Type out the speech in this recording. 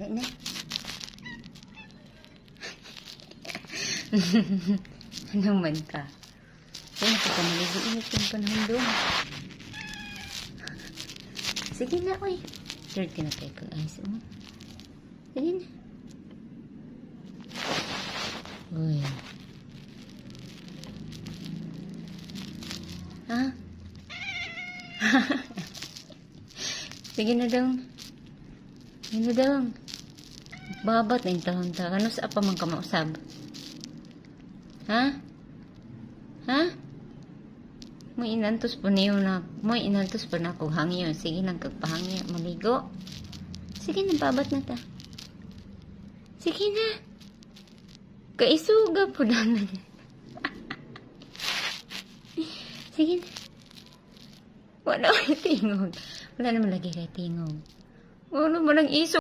Wala na. Ano man ka? Kaya nakapamaligo init yung panahon doon. Sige na, oy. Third ka na tayo pag-ayos mo. Sige na. Uy. Ha? Sige na daw. Sige na daw. Babat na yung tahon-tahon. Ano sa apa man ka mausab? Ha? Ha? May inantos pa niyo na. May inantos pa na akong hangyo. Sige lang kagpahangyo. Maligo. Sige na, babat na ta. Sige na. Kaisuga po na. Sige na. Wala kay tingog. Wala naman lagi kay tingog. Wala naman ang iso.